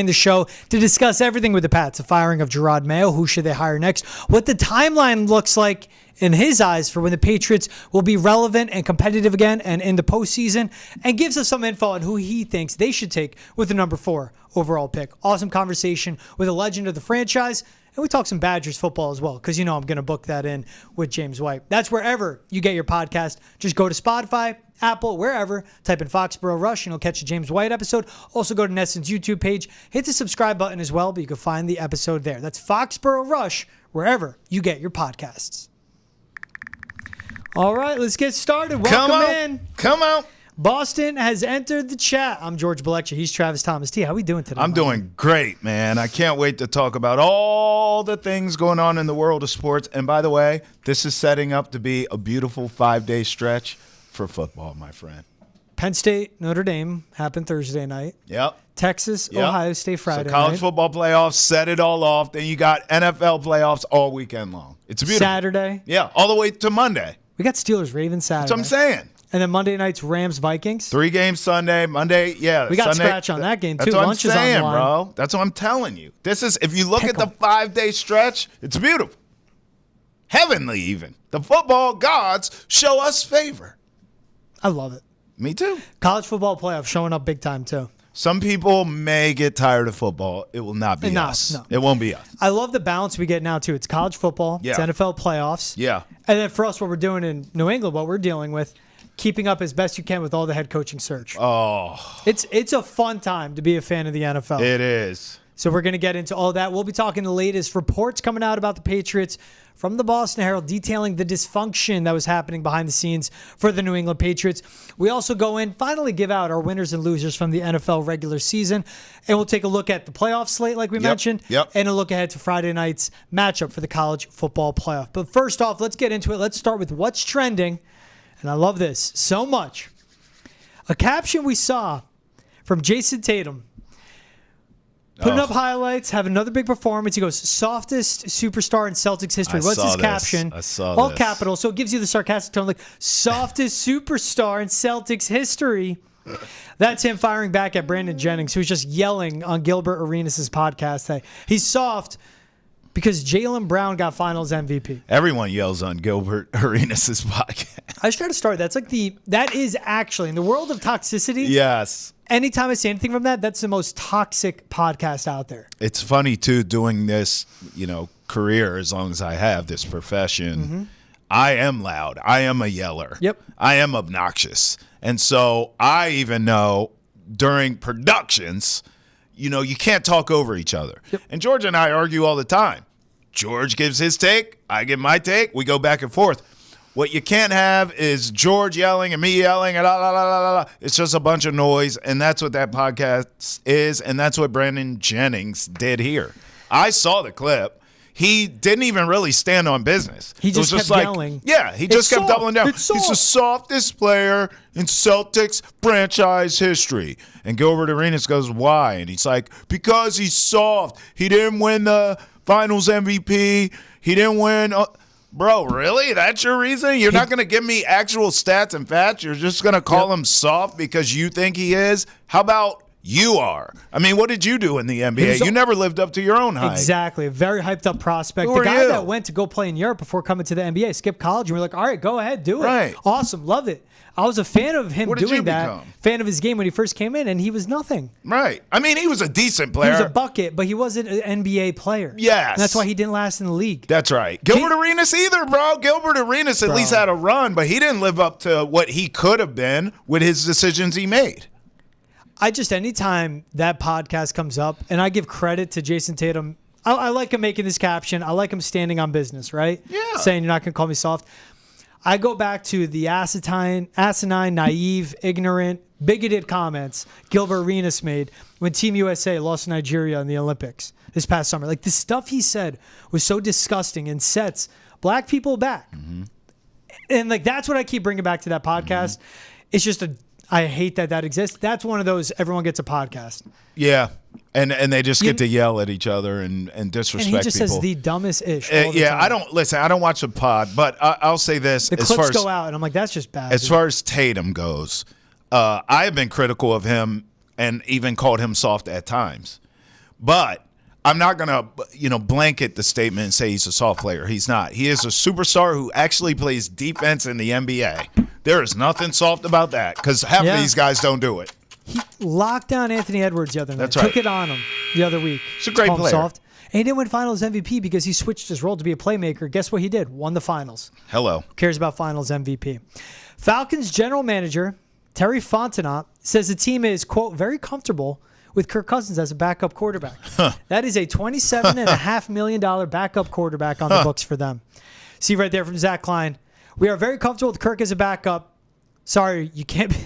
the show to discuss everything with the Pats, the firing of Jerod Mayo, who should they hire next, what the timeline looks like in his eyes for when the Patriots will be relevant and competitive again and in the postseason, and gives us some info on who he thinks they should take with the number 4 overall pick. Awesome conversation with a legend of the franchise, and we talk some Badgers football as well, because I'm going to book that in with James White. That's wherever you get your podcast. Just go to Spotify, Apple, wherever, type in Foxborough Rush, and you'll catch a James White episode. Also go to Nesson's YouTube page. Hit the subscribe button as well, but you can find the episode there. That's Foxborough Rush, wherever you get your podcasts. All right, let's get started. Welcome in. Come out. Boston has entered the chat. I'm George Balekji. He's Travis Thomas. T, how we doing today? I'm doing great, man. I can't wait to talk about all the things going on in the world of sports. And by the way, this is setting up to be a beautiful 5-day stretch for football, my friend. Penn State, Notre Dame happened Thursday night. Yep. Texas, Yep. Ohio State Friday so college night. football playoffs set it all off. Then you got NFL playoffs all weekend long. It's beautiful. Saturday. Yeah, all the way to Monday. We got Steelers, Ravens Saturday. That's what I'm saying. And then Monday night's Rams, Vikings. 3 games Sunday, Monday, yeah. We got Sunday, scratch on that game, too. That's what Lunch I'm is on the saying, line. bro. That's what I'm telling you. This is, if you look at the 5-day stretch, it's beautiful. Heavenly, even. The football gods show us favor. I love it. Me too. College football playoff showing up big time, too. Some people may get tired of football. It will not be us. No. It won't be us. I love the balance we get now, too. It's college football. Yeah. It's NFL playoffs. Yeah. And then for us, what we're doing in New England, what we're dealing with, keeping up as best you can with all the head coaching search. Oh. It's a fun time to be a fan of the NFL. It is. So we're going to get into all that. We'll be talking the latest reports coming out about the Patriots from the Boston Herald, detailing the dysfunction that was happening behind the scenes for the New England Patriots. We also go in, finally give out our winners and losers from the NFL regular season, and we'll take a look at the playoff slate like we mentioned, and a look ahead to Friday night's matchup for the college football playoff. But first off, let's get into it. Let's start with what's trending, and I love this so much. A caption we saw from Jayson Tatum, putting up highlights, have another big performance. He goes, softest superstar in Celtics history. What's his caption? I saw all this. capital, so it gives you the sarcastic tone, like, softest superstar in Celtics history. That's him firing back at Brandon Jennings, who's just yelling on Gilbert Arenas' podcast that he's soft because Jaylen Brown got finals MVP. Everyone yells on Gilbert Arenas' podcast. I just try to start. That is actually, in the world of toxicity. Yes. Anytime I say anything from that, that's the most toxic podcast out there. It's funny, too, doing this, career, as long as I have this profession. Mm-hmm. I am loud. I am a yeller. Yep. I am obnoxious. And so I even know during productions, you can't talk over each other. Yep. And George and I argue all the time. George gives his take. I give my take. We go back and forth. What you can't have is George yelling and me yelling and la, la, la, la, la. It's just a bunch of noise, and that's what that podcast is, and that's what Brandon Jennings did here. I saw the clip. He didn't even really stand on business. He just kept yelling. Yeah, he just kept doubling down. He's the softest player in Celtics franchise history. And Gilbert Arenas goes, why? And he's like, because he's soft. He didn't win the finals MVP. He didn't win Bro, really? That's your reason? You're not going to give me actual stats and facts? You're just going to call him soft because you think he is? How about you are? I mean, what did you do in the NBA? You never lived up to your own hype. Exactly. A very hyped up prospect. Who the are guy you? that went to go play in Europe before coming to the NBA, skipped college, and we're like, all right, go ahead, do it. Right. Awesome. Love it. I was a fan of him doing that. Become? Fan of his game when he first came in, and he was nothing. Right. I mean, he was a decent player. He was a bucket, but he wasn't an NBA player. Yes. And that's why he didn't last in the league. That's right. Gilbert Arenas either, bro. Gilbert Arenas at least had a run, but he didn't live up to what he could have been with his decisions he made. Anytime that podcast comes up, and I give credit to Jayson Tatum, I like him making this caption. I like him standing on business, right? Yeah. Saying you're not going to call me soft. I go back to the asinine, naive, ignorant, bigoted comments Gilbert Arenas made when Team USA lost to Nigeria in the Olympics this past summer. Like, the stuff he said was so disgusting and sets black people back. Mm-hmm. And, like, that's what I keep bringing back to that podcast. Mm-hmm. It's just I hate that exists. That's one of those everyone gets a podcast. Yeah. And they just get to yell at each other and disrespect people. And he just says the dumbest ish. I don't watch the pod, but I'll say this. The clips go out, and I'm like, that's just bad. As far as Tatum goes, I have been critical of him and even called him soft at times. But I'm not going to, blanket the statement and say he's a soft player. He's not. He is a superstar who actually plays defense in the NBA. There is nothing soft about that because half of these guys don't do it. He locked down Anthony Edwards the other night. That's right. Took it on him the other week. He's a great player. Soft. And he didn't win Finals MVP because he switched his role to be a playmaker. Guess what he did? Won the Finals. Hello. Who cares about Finals MVP? Falcons general manager Terry Fontenot says the team is, quote, very comfortable with Kirk Cousins as a backup quarterback. That is a $27.5 million backup quarterback on the books for them. See right there from Zach Klein. We are very comfortable with Kirk as a backup. Sorry, you can't be.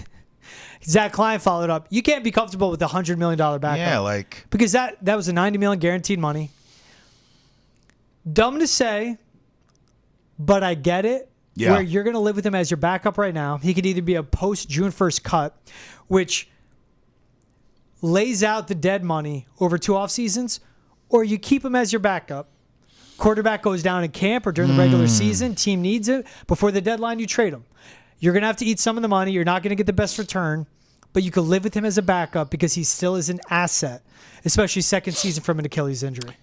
Zach Klein followed up. You can't be comfortable with a $100 million backup. Yeah, because that was a $90 million guaranteed money. Dumb to say, but I get it. Yeah. Where you're going to live with him as your backup right now. He could either be a post June 1st cut, which lays out the dead money over 2 off seasons, or you keep him as your backup. Quarterback goes down in camp or during the regular season. Team needs it. Before the deadline, you trade him. You're going to have to eat some of the money. You're not going to get the best return, but you could live with him as a backup because he still is an asset, especially second season from an Achilles injury.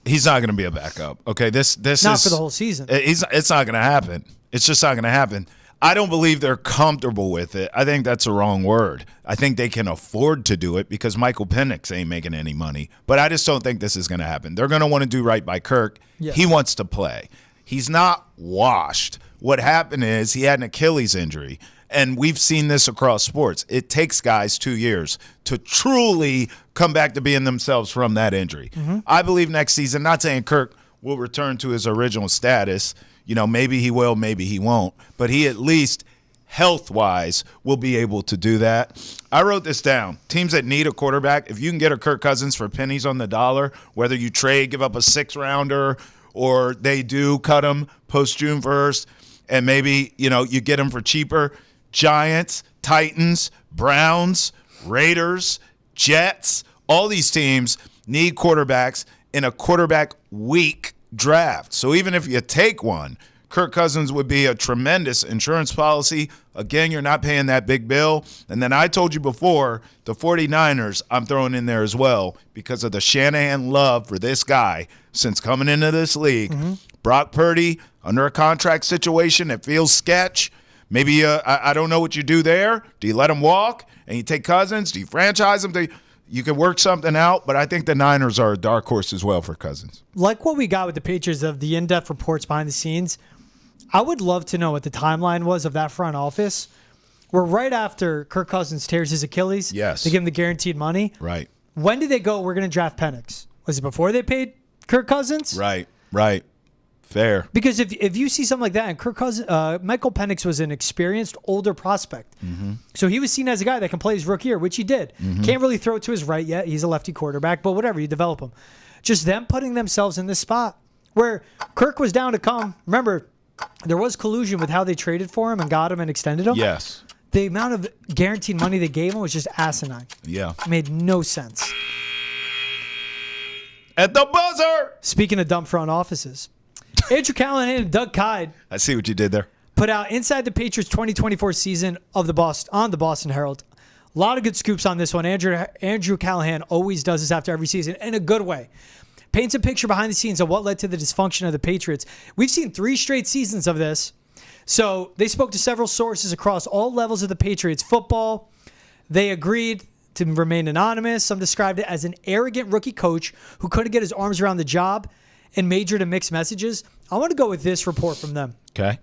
He's not going to be a backup. Okay, this Not is for the whole season. It's not going to happen. It's just not going to happen. I don't believe they're comfortable with it. I think that's the wrong word. I think they can afford to do it because Michael Penix ain't making any money. But I just don't think this is going to happen. They're going to want to do right by Kirk. Yes. He wants to play. He's not washed. What happened is he had an Achilles injury, and we've seen this across sports. It takes guys 2 years to truly come back to being themselves from that injury. I believe next season, not saying Kirk will return to his original status. Maybe he will, maybe he won't. But he at least health-wise will be able to do that. I wrote this down. Teams that need a quarterback, if you can get a Kirk Cousins for pennies on the dollar, whether you trade, give up a 6-rounder, or they do cut him post-June 1st, and maybe, you get him for cheaper, Giants, Titans, Browns, Raiders, Jets, all these teams need quarterbacks in a quarterback-weak draft. So even if you take one, Kirk Cousins would be a tremendous insurance policy. Again, you're not paying that big bill. And then I told you before, the 49ers I'm throwing in there as well because of the Shanahan love for this guy since coming into this league. Brock Purdy, under a contract situation, it feels sketch. Maybe I don't know what you do there. Do you let him walk and you take Cousins? Do you franchise him? You can work something out, but I think the Niners are a dark horse as well for Cousins. Like what we got with the Patriots of the in-depth reports behind the scenes, I would love to know what the timeline was of that front office, where right after Kirk Cousins tears his Achilles, they give him the guaranteed money. Right. When did they go, we're going to draft Penix? Was it before they paid Kirk Cousins? Right. Fair. Because if you see something like that, and Kirk Cousins, Michael Penix was an experienced, older prospect. So he was seen as a guy that can play his rookie year, which he did. Can't really throw it to his right yet. He's a lefty quarterback, but whatever, you develop him. Just them putting themselves in this spot where Kirk was down to come. Remember, there was collusion with how they traded for him and got him and extended him. Yes. The amount of guaranteed money they gave him was just asinine. Yeah. It made no sense. At the buzzer! Speaking of dumb front offices, Andrew Callahan and Doug Kyde. I see what you did there. Put out Inside the Patriots 2024 season of the Boston Herald. A lot of good scoops on this one. Andrew Callahan always does this after every season in a good way. Paints a picture behind the scenes of what led to the dysfunction of the Patriots. We've seen 3 straight seasons of this. So they spoke to several sources across all levels of the Patriots football. They agreed to remain anonymous. Some described it as an arrogant rookie coach who couldn't get his arms around the job and majored in mixed messages. I want to go with this report from them. Okay.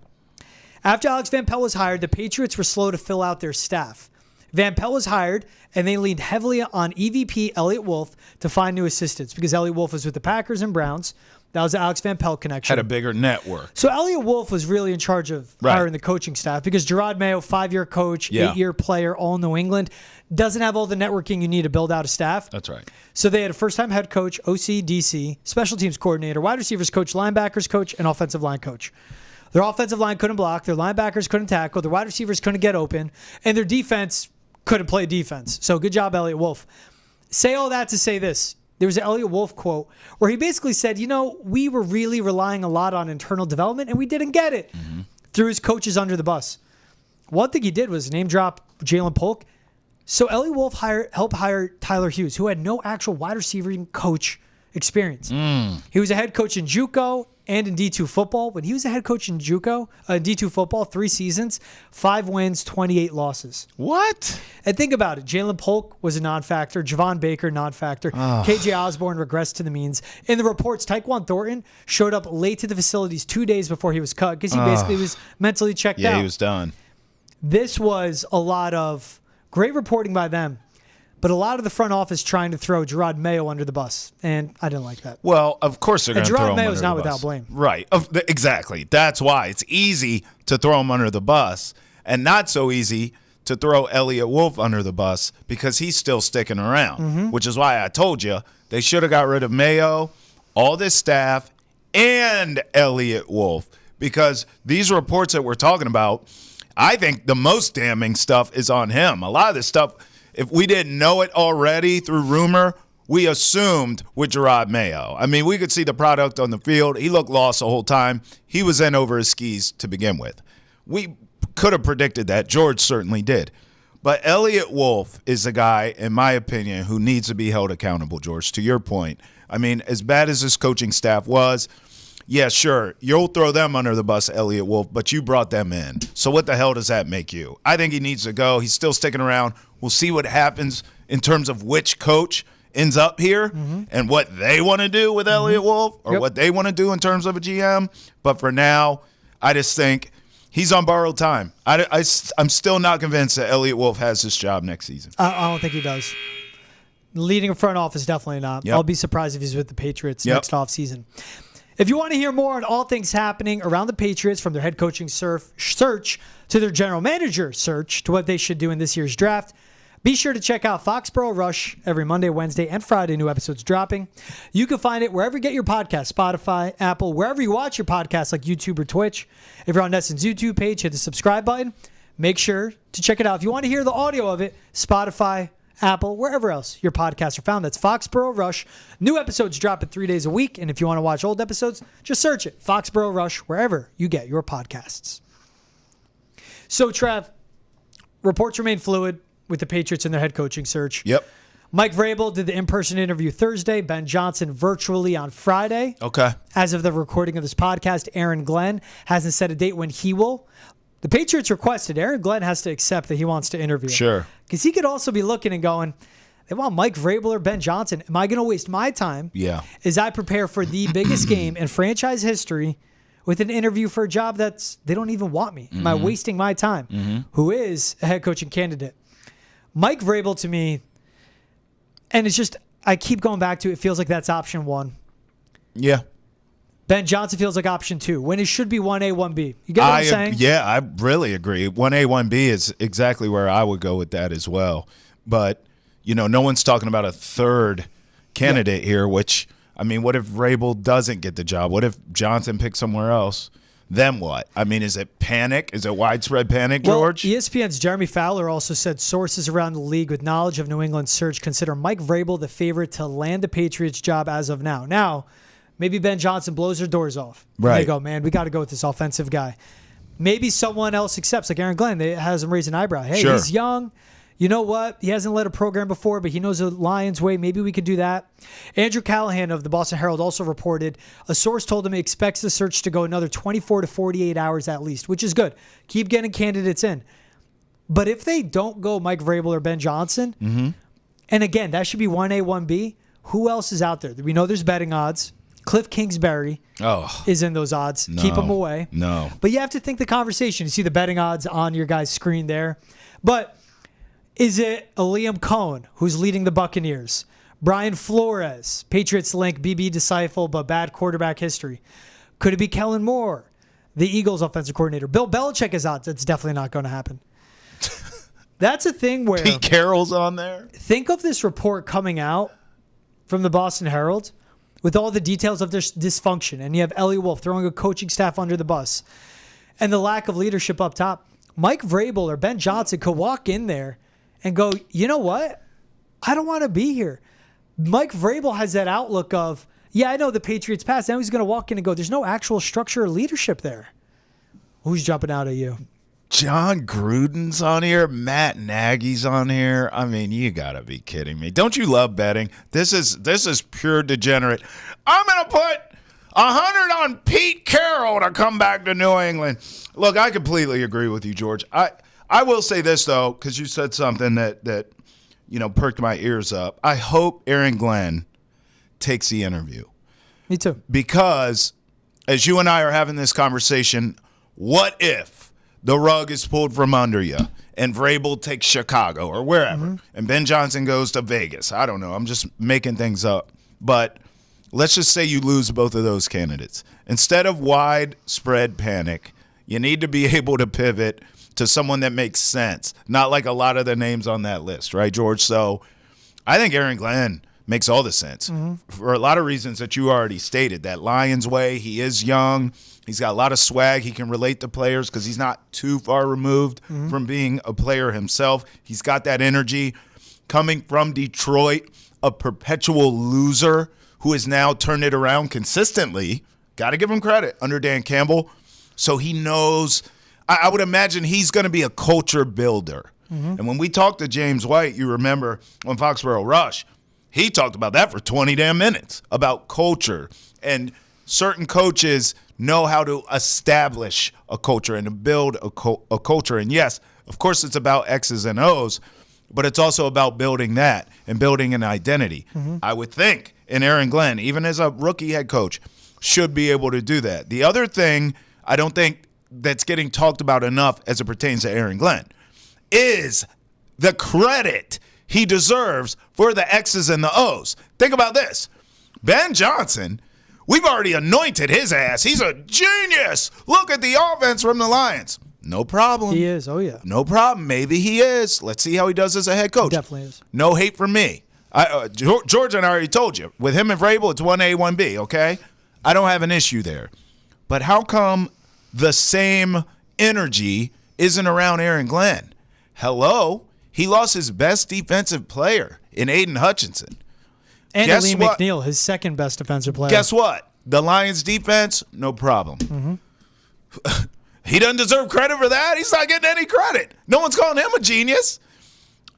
After Alex Van Pelt was hired, the Patriots were slow to fill out their staff. Van Pelt was hired, and they leaned heavily on EVP Elliott Wolf to find new assistants because Elliott Wolf was with the Packers and Browns. That was the Alex Van Pelt connection. Had a bigger network. So Elliott Wolf was really in charge of hiring the coaching staff because Jerod Mayo, 5-year coach, 8-year player, all New England, doesn't have all the networking you need to build out a staff. That's right. So they had a first-time head coach, OC, DC, special teams coordinator, wide receivers coach, linebackers coach, and offensive line coach. Their offensive line couldn't block. Their linebackers couldn't tackle. Their wide receivers couldn't get open. And their defense couldn't play defense. So good job, Elliott Wolf. Say all that to say this. There was an Elliott Wolf quote where he basically said, we were really relying a lot on internal development, and we didn't get it. Threw his coaches under the bus. One thing he did was name drop Jalen Polk. So Elliott Wolf helped hire Tyler Hughes, who had no actual wide receiving coach experience. He was a head coach in JUCO and in D2 football. When he was a head coach in JUCO, D2 football, 3 seasons, 5 wins, 28 losses. What? And think about it. Jalen Polk was a non-factor. Javon Baker, non-factor. KJ Osborne regressed to the means. In the reports, Tyquan Thornton showed up late to the facilities 2 days before he was cut because he basically was mentally checked out. Yeah, he was done. This was a lot of great reporting by them, but a lot of the front office trying to throw Jerod Mayo under the bus, and I didn't like that. Well, of course they're going to throw him under the bus. Jerod Mayo's not without blame. Right. Exactly. That's why. It's easy to throw him under the bus and not so easy to throw Elliott Wolf under the bus because he's still sticking around, which is why I told you they should have got rid of Mayo, all this staff, and Elliott Wolf, because these reports that we're talking about, I think the most damning stuff is on him. A lot of this stuff, if we didn't know it already through rumor, we assumed with Jerod Mayo. I mean, we could see the product on the field. He looked lost the whole time. He was in over his skis to begin with. We could have predicted that. George certainly did. But Elliott Wolf is a guy, in my opinion, who needs to be held accountable, George, to your point. I mean, as bad as this coaching staff was, yeah, sure, you'll throw them under the bus, Elliott Wolf, but you brought them in. So what the hell does that make you? I think he needs to go. He's still sticking around. We'll see what happens in terms of which coach ends up here and what they want to do with Elliott Wolf or what they want to do in terms of a GM. But for now, I just think he's on borrowed time. I'm still not convinced that Elliott Wolf has this job next season. I don't think he does. Leading a front office, definitely not. I'll be surprised if he's with the Patriots next offseason. If you want to hear more on all things happening around the Patriots, from their head coaching search to their general manager search to what they should do in this year's draft, be sure to check out Foxborough Rush every Monday, Wednesday, and Friday. New episodes dropping. You can find it wherever you get your podcast, Spotify, Apple, wherever you watch your podcasts like YouTube or Twitch. If you're on Nesson's YouTube page, hit the subscribe button. Make sure to check it out. If you want to hear the audio of it, Spotify, Apple, wherever else your podcasts are found. That's Foxborough Rush. New episodes drop 3 days a week. And if you want to watch old episodes, just search it. Foxborough Rush, wherever you get your podcasts. So, Trev, reports remain fluid with the Patriots in their head coaching search. Mike Vrabel did the in-person interview Thursday. Ben Johnson virtually on Friday. Okay. As of the recording of this podcast, Aaron Glenn hasn't set a date when he will. The Patriots requested. Aaron Glenn has to accept that he wants to interview. Sure. Because he could also be looking and going, they want Mike Vrabel or Ben Johnson. Am I going to waste my time as I prepare for the biggest game in franchise history with an interview for a job they don't even want me? Am I wasting my time? Who is a head coaching candidate? Mike Vrabel, to me, and it's just, I keep going back to it, feels like that's option 1. Yeah. Ben Johnson feels like option 2, when it should be 1A, 1B. You get what I'm saying? Yeah, I really agree. 1A, 1B is exactly where I would go with that as well. But, no one's talking about a third candidate here, which, I mean, what if Vrabel doesn't get the job? What if Johnson picks somewhere else? Then what? I mean, is it panic? Is it widespread panic, George? Well, ESPN's Jeremy Fowler also said sources around the league with knowledge of New England's search consider Mike Vrabel the favorite to land the Patriots job as of now. Now, maybe Ben Johnson blows their doors off. Right. They go, man, we got to go with this offensive guy. Maybe someone else accepts, like Aaron Glenn. They has him raise an eyebrow. Hey, he's young. You know what? He hasn't led a program before, but he knows the Lions way. Maybe we could do that. Andrew Callahan of the Boston Herald also reported a source told him he expects the search to go another 24 to 48 hours at least, which is good. Keep getting candidates in. But if they don't go Mike Vrabel or Ben Johnson, and again, that should be 1A, 1B, who else is out there? We know there's betting odds. Kliff Kingsbury is in those odds. No, keep him away. No. But you have to think the conversation. You see the betting odds on your guy's screen there. But is it a Liam Cohen who's leading the Buccaneers? Brian Flores, Patriots link, BB disciple, but bad quarterback history. Could it be Kellen Moore, the Eagles offensive coordinator? Bill Belichick is odds. That's definitely not going to happen. That's a thing where Pete Carroll's on there. Think of this report coming out from the Boston Herald with all the details of this dysfunction, and you have Elliott Wolf throwing a coaching staff under the bus, and the lack of leadership up top. Mike Vrabel or Ben Johnson could walk in there and go, you know what? I don't want to be here. Mike Vrabel has that outlook of, yeah, I know the Patriots passed. Now he's going to walk in and go, there's no actual structure or leadership there. Who's jumping out at you? John Gruden's on here. Matt Nagy's on here. I mean, you gotta be kidding me. Don't you love betting? This is pure degenerate. I'm gonna put 100 on Pete Carroll to come back to New England. Look, I completely agree with you, George. I will say this though, because you said something that perked my ears up. I hope Aaron Glenn takes the interview. Me too. Because as you and I are having this conversation, what if the rug is pulled from under you and Vrabel takes Chicago or wherever and Ben Johnson goes to Vegas? I don't know. I'm just making things up. But let's just say you lose both of those candidates. Instead of widespread panic, you need to be able to pivot to someone that makes sense, not like a lot of the names on that list, right, George? So I think Aaron Glenn makes all the sense for a lot of reasons that you already stated. That Lions way, he is young. He's got a lot of swag. He can relate to players because he's not too far removed from being a player himself. He's got that energy coming from Detroit, a perpetual loser who has now turned it around consistently. Got to give him credit under Dan Campbell. So he knows. I would imagine he's going to be a culture builder. And when we talked to James White, you remember on Foxborough Rush, he talked about that for 20 damn minutes, about culture. And certain coaches know how to establish a culture and to build a culture. And yes, of course it's about X's and O's, but it's also about building that and building an identity. I would think, and Aaron Glenn, even as a rookie head coach, should be able to do that. The other thing I don't think that's getting talked about enough as it pertains to Aaron Glenn is the credit he deserves for the X's and the O's. Think about this. Ben Johnson, we've already anointed his ass. He's a genius. Look at the offense from the Lions. No problem. He is. Oh, yeah. No problem. Maybe he is. Let's see how he does as a head coach. He definitely is. No hate from me. George and I already told you. With him and Vrabel, it's 1A, 1B, okay? I don't have an issue there. But how come the same energy isn't around Aaron Glenn? Hello? He lost his best defensive player in Aiden Hutchinson. And Guess Aleem what? McNeil, his second best defensive player. Guess what? The Lions defense, no problem. He doesn't deserve credit for that. He's not getting any credit. No one's calling him a genius.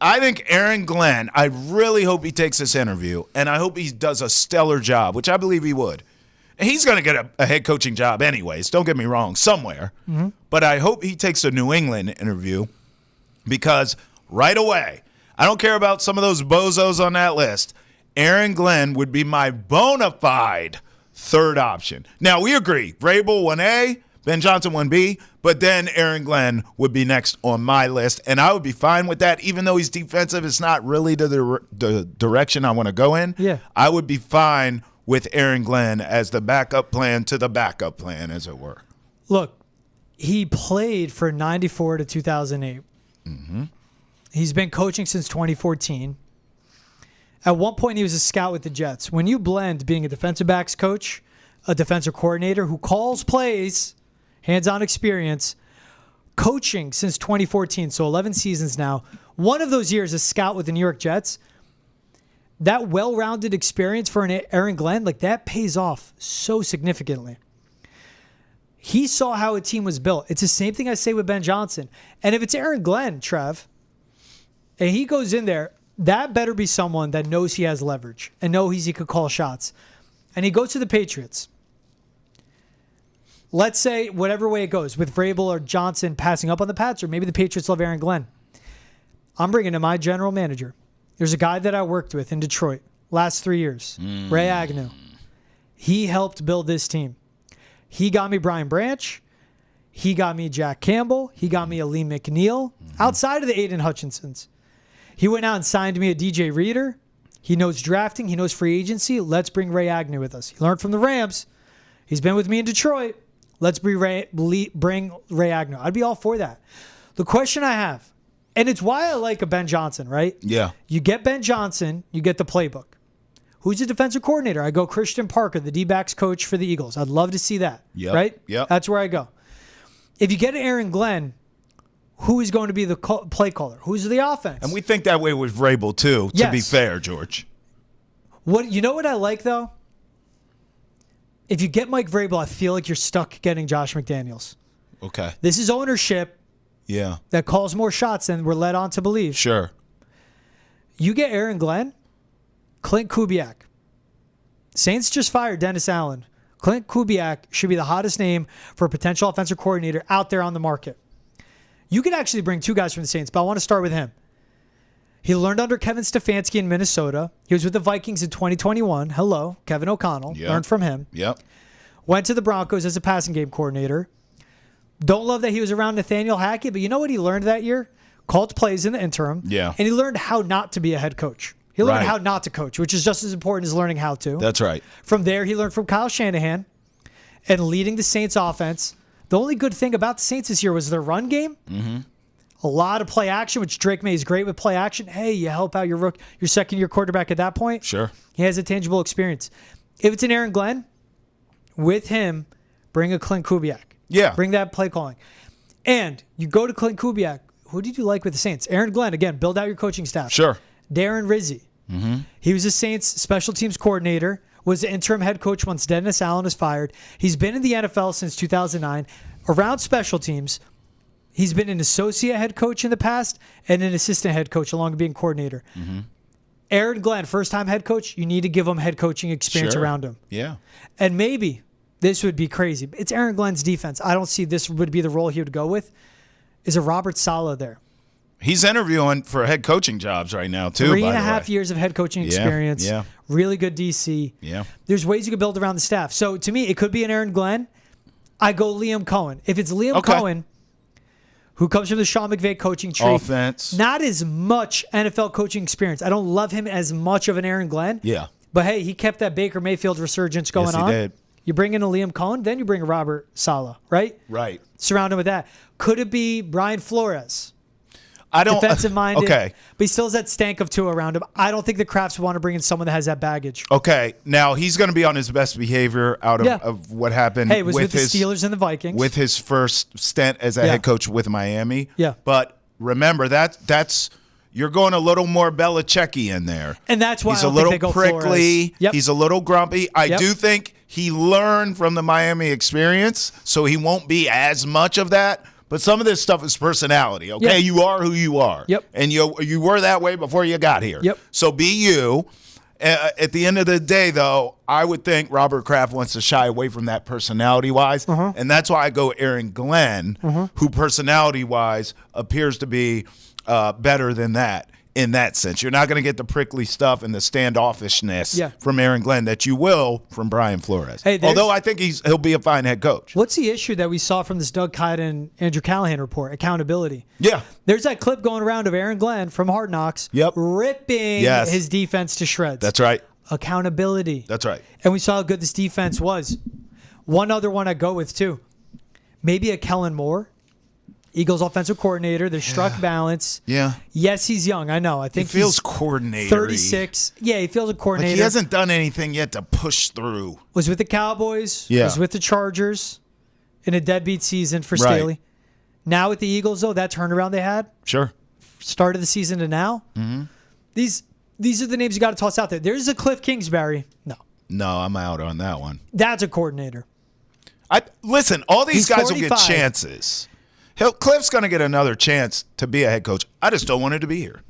I think Aaron Glenn, I really hope he takes this interview, and I hope he does a stellar job, which I believe he would. He's going to get a head coaching job anyways, don't get me wrong, somewhere. But I hope he takes a New England interview because right away, I don't care about some of those bozos on that list, Aaron Glenn would be my bona fide third option. Now, we agree, Vrabel 1A, Ben Johnson 1B, but then Aaron Glenn would be next on my list, and I would be fine with that. Even though he's defensive, it's not really the direction I want to go in. Yeah. I would be fine with Aaron Glenn as the backup plan to the backup plan, as it were. Look, he played for 94 to 2008. He's been coaching since 2014. At one point, he was a scout with the Jets. When you blend being a defensive backs coach, a defensive coordinator who calls plays, hands-on experience, coaching since 2014, so 11 seasons now, one of those years a scout with the New York Jets, that well-rounded experience for an Aaron Glenn, like that pays off so significantly. He saw how a team was built. It's the same thing I say with Ben Johnson. And if it's Aaron Glenn, Trev, and he goes in there, that better be someone that knows he has leverage and knows he could call shots. And he goes to the Patriots. Let's say whatever way it goes, with Vrabel or Johnson passing up on the Pats, or maybe the Patriots love Aaron Glenn. I'm bringing in my general manager. There's a guy that I worked with in Detroit last 3 years, Ray Agnew. He helped build this team. He got me Brian Branch. He got me Jack Campbell. He got me Aleem McNeil, outside of the Aiden Hutchinsons. He went out and signed me a DJ Reader. He knows drafting. He knows free agency. Let's bring Ray Agnew with us. He learned from the Rams. He's been with me in Detroit. Let's bring Ray Agnew. I'd be all for that. The question I have, and it's why I like a Ben Johnson, right? Yeah. You get Ben Johnson, you get the playbook. Who's the defensive coordinator? I go Christian Parker, the D-backs coach for the Eagles. I'd love to see that, right? Yep. That's where I go. If you get Aaron Glenn, who is going to be the play caller? Who's the offense? And we think that way with Vrabel, too, to be fair, George. You know what I like, though? If you get Mike Vrabel, I feel like you're stuck getting Josh McDaniels. Okay. This is ownership Yeah. that calls more shots than we're led on to believe. Sure. You get Aaron Glenn, Clint Kubiak. Saints just fired Dennis Allen. Clint Kubiak should be the hottest name for a potential offensive coordinator out there on the market. You could actually bring two guys from the Saints, but I want to start with him. He learned under Kevin Stefanski in Minnesota. He was with the Vikings in 2021. Hello, Kevin O'Connell. Yep. Learned from him. Yep. Went to the Broncos as a passing game coordinator. Don't love that he was around Nathaniel Hackett, but you know what he learned that year? Called plays in the interim. Yeah. And he learned how not to be a head coach. He learned Right. how not to coach, which is just as important as learning how to. That's right. From there, he learned from Kyle Shanahan and leading the Saints offense. The only good thing about the Saints this year was their run game. Mm-hmm. A lot of play action, which Drake May is great with play action. Hey, you help out your second-year quarterback at that point. Sure. He has a tangible experience. If it's an Aaron Glenn, with him, bring a Clint Kubiak. Yeah. Bring that play calling. And you go to Clint Kubiak. Who did you like with the Saints? Aaron Glenn, again, build out your coaching staff. Sure. Darren Rizzi. Mm-hmm. He was a Saints special teams coordinator, was the interim head coach once Dennis Allen was fired. He's been in the NFL since 2009. Around special teams, he's been an associate head coach in the past and an assistant head coach along with being coordinator. Mm-hmm. Aaron Glenn, first-time head coach, you need to give him head coaching experience around him. Yeah. And maybe this would be crazy. It's Aaron Glenn's defense. I don't see this would be the role he would go with. Is a Robert Saleh there? He's interviewing for head coaching jobs right now, too. 3.5 years of head coaching experience. Yeah. Really good DC. Yeah. There's ways you can build around the staff. So to me, it could be an Aaron Glenn. I go Liam Cohen. If it's Liam Cohen, who comes from the Sean McVay coaching tree, offense, not as much NFL coaching experience. I don't love him as much of an Aaron Glenn. Yeah. But hey, he kept that Baker Mayfield resurgence going on. Yes, he did. You bring in a Liam Cohen, then you bring a Robert Saleh, right? Right. Surround him with that. Could it be Brian Flores? I don't. Defensive minded. Okay. But he still has that stank of Tua around him. I don't think the Crafts want to bring in someone that has that baggage. Okay. Now, he's going to be on his best behavior out of what happened. Hey, it was with the Steelers and the Vikings. With his first stint as a head coach with Miami. Yeah. But remember, that's you're going a little more Belichick-y in there. And that's why he's I a don't think little they go prickly. Flores. Yep. He's a little grumpy. I Yep. do think he learned from the Miami experience, so he won't be as much of that. But some of this stuff is personality, okay? Yep. You are who you are. Yep. And you were that way before you got here. Yep. So be you. At the end of the day, though, I would think Robert Kraft wants to shy away from that personality-wise. And that's why I go Aaron Glenn, who personality-wise appears to be better than that in that sense. You're not going to get the prickly stuff and the standoffishness from Aaron Glenn that you will from Brian Flores. Hey, although I think he'll be a fine head coach. What's the issue that we saw from this Doug Kyte and Andrew Callahan report? Accountability. Yeah. There's that clip going around of Aaron Glenn from Hard Knocks ripping his defense to shreds. That's right. Accountability. That's right. And we saw how good this defense was. One other one I go with, too. Maybe a Kellen Moore. Eagles offensive coordinator. They struck balance. Yeah. Yes, he's young. I know. I think he feels he's coordinator. 36. Yeah, he feels a coordinator. Like he hasn't done anything yet to push through. Was with the Cowboys. Yeah. Was with the Chargers in a deadbeat season for Staley. Now with the Eagles, though, that turnaround they had. Sure. Start of the season to now. Mm-hmm. These are the names you got to toss out there. There's a Kliff Kingsbury. No, I'm out on that one. That's a coordinator. Listen, all these guys 45. will get chances. Cliff's going to get another chance to be a head coach. I just don't want him to be here.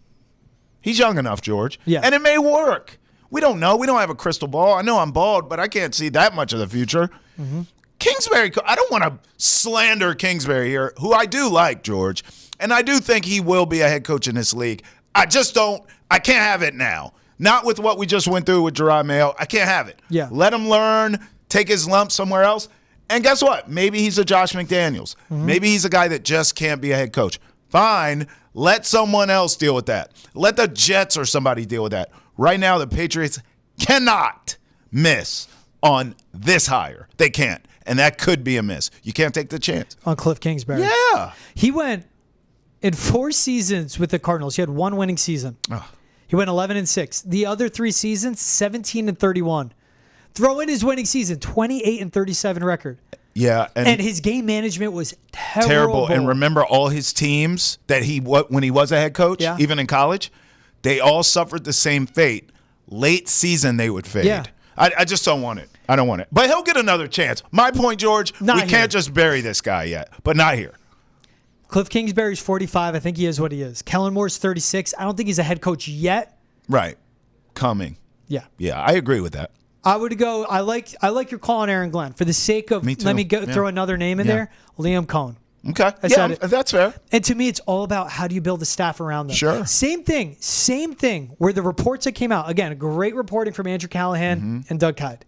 He's young enough, George. Yeah. And it may work. We don't know. We don't have a crystal ball. I know I'm bald, but I can't see that much of the future. Mm-hmm. Kingsbury, I don't want to slander Kingsbury here, who I do like, George. And I do think he will be a head coach in this league. I can't have it now. Not with what we just went through with Jerod Mayo. I can't have it. Yeah. Let him learn, take his lump somewhere else. And guess what? Maybe he's a Josh McDaniels. Mm-hmm. Maybe he's a guy that just can't be a head coach. Fine. Let someone else deal with that. Let the Jets or somebody deal with that. Right now, the Patriots cannot miss on this hire. They can't. And that could be a miss. You can't take the chance. On Kliff Kingsbury. Yeah. He went in 4 seasons with the Cardinals. He had 1 winning season. Oh. He went 11-6. The other 3 seasons, 17-31. Throw in his winning season, 28-37 record. Yeah, and his game management was terrible. Terrible. And remember, all his teams that when he was a head coach, even in college, they all suffered the same fate. Late season, they would fade. Yeah. I just don't want it. I don't want it. But he'll get another chance. My point, George, we here. can't just bury this guy yet, but not here. Kliff Kingsbury's 45. I think he is what he is. Kellen Moore's 36. I don't think he's a head coach yet. Right. Coming. Yeah. Yeah, I agree with that. I would go. I like your call on Aaron Glenn. For the sake of, Me too. let me throw another name in there. Liam Cohn. Okay. said it. That's fair. And to me, it's all about how do you build the staff around them. Sure. Same thing. Where the reports that came out, again, great reporting from Andrew Callahan and Doug Kyde.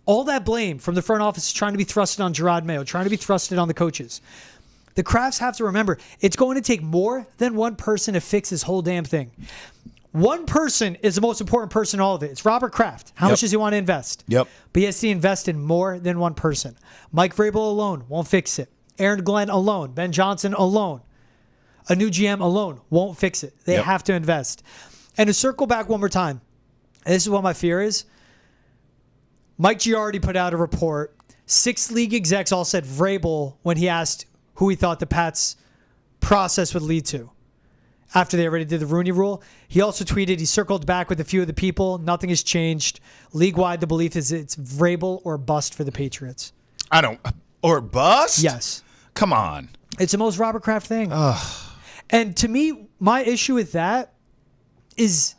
All that blame from the front office is trying to be thrusted on Jerod Mayo, trying to be thrusted on the coaches. The Crafts have to remember, it's going to take more than one person to fix this whole damn thing. One person is the most important person in all of it. It's Robert Kraft. How much does he want to invest? Yep. But he has to invest in more than one person. Mike Vrabel alone won't fix it. Aaron Glenn alone. Ben Johnson alone. A new GM alone won't fix it. They have to invest. And to circle back one more time, this is what my fear is. Mike Giardi put out a report. 6 league execs all said Vrabel when he asked who he thought the Pats process would lead to. After they already did the Rooney Rule. He also tweeted, he circled back with a few of the people. Nothing has changed. League-wide, the belief is it's Vrabel or bust for the Patriots. Or bust? Yes. Come on. It's the most Robert Kraft thing. And to me, my issue with that is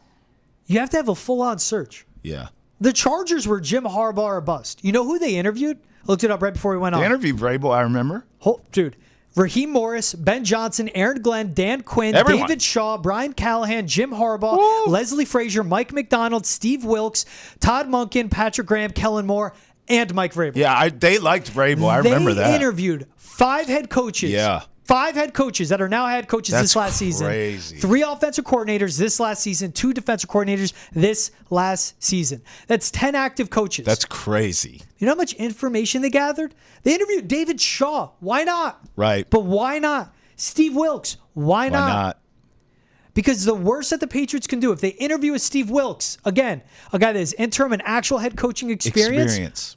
you have to have a full-on search. Yeah. The Chargers were Jim Harbaugh or bust. You know who they interviewed? I looked it up right before we went on. They interviewed Vrabel, I remember. Dude. Raheem Morris, Ben Johnson, Aaron Glenn, Dan Quinn, Everyone. David Shaw, Brian Callahan, Jim Harbaugh, Leslie Frazier, Mike McDonald, Steve Wilkes, Todd Monken, Patrick Graham, Kellen Moore, and Mike Vrabel. Yeah, they liked Vrabel. I remember that. They interviewed 5 head coaches. Yeah. 5 head coaches that are now head coaches this last season. Crazy. 3 offensive coordinators this last season. 2 defensive coordinators this last season. That's 10 active coaches. That's crazy. You know how much information they gathered? They interviewed David Shaw. Why not? Right. But why not? Steve Wilkes. Why not? Because the worst that the Patriots can do, if they interview with Steve Wilkes, again, a guy that has interim and actual head coaching experience.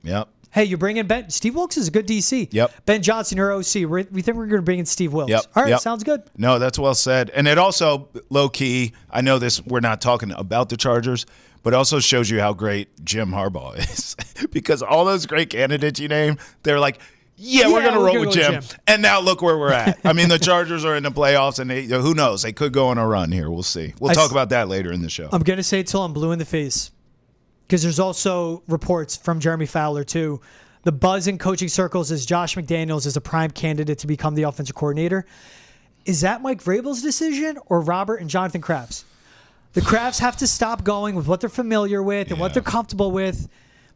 Yep. Hey, you bring in Ben. Steve Wilkes is a good DC. Yep. Ben Johnson, your OC. We think we're going to bring in Steve Wilkes. Yep. All right, Yep. sounds good. No, that's well said. And it also, low-key, I know this, we're not talking about the Chargers, but also shows you how great Jim Harbaugh is. Because all those great candidates you name, they're like, we're going to roll with Jim. And now look where we're at. I mean, the Chargers are in the playoffs, and who knows? They could go on a run here. We'll see. We'll talk about that later in the show. I'm going to say it till I'm blue in the face. Because there's also reports from Jeremy Fowler, too. The buzz in coaching circles is Josh McDaniels is a prime candidate to become the offensive coordinator. Is that Mike Vrabel's decision or Robert and Jonathan Kraft's? The Crafts have to stop going with what they're familiar with and what they're comfortable with.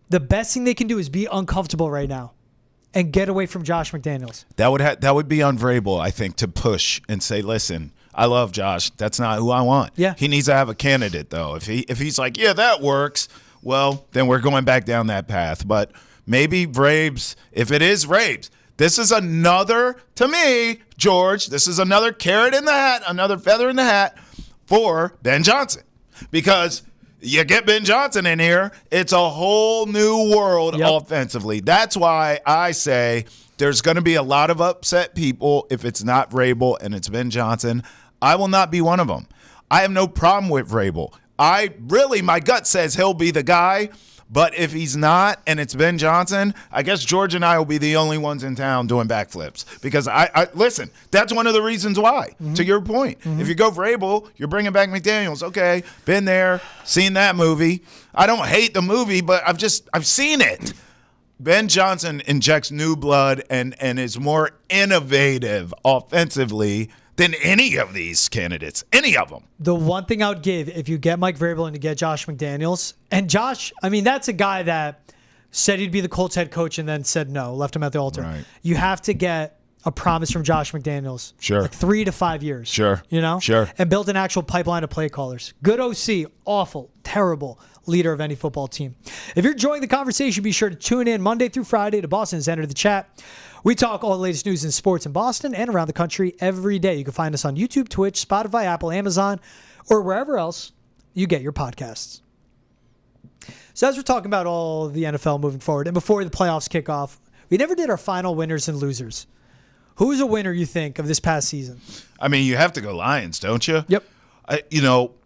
The best thing they can do is be uncomfortable right now and get away from Josh McDaniels. That would be on Vrabel, I think, to push and say, listen, I love Josh. That's not who I want. Yeah. He needs to have a candidate, though. If he's like, yeah, that works, well, then we're going back down that path. But maybe Vrabes, if it is Vrabes, this is another, to me, George, this is another carrot in the hat, another feather in the hat for Ben Johnson. Because you get Ben Johnson in here, it's a whole new world offensively. That's why I say there's going to be a lot of upset people if it's not Vrabel and it's Ben Johnson. I will not be one of them. I have no problem with Vrabel. My gut says he'll be the guy. But if he's not and it's Ben Johnson, I guess George and I will be the only ones in town doing backflips. Because listen, that's one of the reasons why, to your point. If you go Vrabel, you're bringing back McDaniels. Okay, been there, seen that movie. I don't hate the movie, but I've seen it. Ben Johnson injects new blood and is more innovative offensively than any of these candidates, any of them. The one thing I would give, if you get Mike Vrabel and you get Josh McDaniels, and Josh, I mean, that's a guy that said he'd be the Colts head coach and then said no, left him at the altar. Right. You have to get a promise from Josh McDaniels. Sure. Like 3 to 5 years. Sure. You know? Sure. And build an actual pipeline of play callers. Good OC, awful, terrible leader of any football team. If you're enjoying the conversation, be sure to tune in Monday through Friday to Boston's Enter the Chat. We talk all the latest news in sports in Boston and around the country every day. You can find us on YouTube, Twitch, Spotify, Apple, Amazon, or wherever else you get your podcasts. So as we're talking about all the NFL moving forward, and before the playoffs kick off, we never did our final winners and losers. Who's a winner, you think, of this past season? I mean, you have to go Lions, don't you? Yep.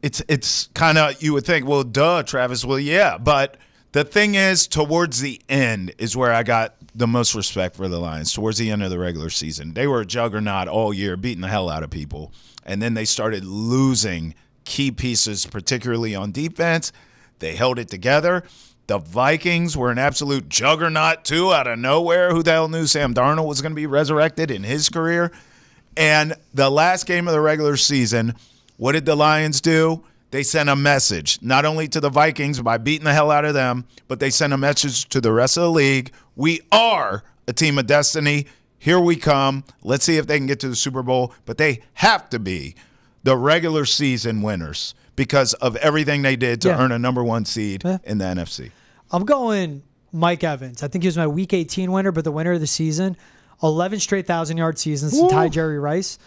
It's kind of, you would think, well, duh, Travis. Well, yeah. But the thing is, towards the end is where I got the most respect for the Lions towards the end of the regular season. They were a juggernaut all year, beating the hell out of people. And then they started losing key pieces, particularly on defense. They held it together. The Vikings were an absolute juggernaut, too, out of nowhere. Who the hell knew Sam Darnold was going to be resurrected in his career? And the last game of the regular season, what did the Lions do? They sent a message, not only to the Vikings by beating the hell out of them, but they sent a message to the rest of the league. We are a team of destiny. Here we come. Let's see if they can get to the Super Bowl. But they have to be the regular season winners because of everything they did to earn a number 1 seed in the NFC. I'm going Mike Evans. I think he was my Week 18 winner, but the winner of the season. 11 straight 1,000-yard seasons to tie Jerry Rice.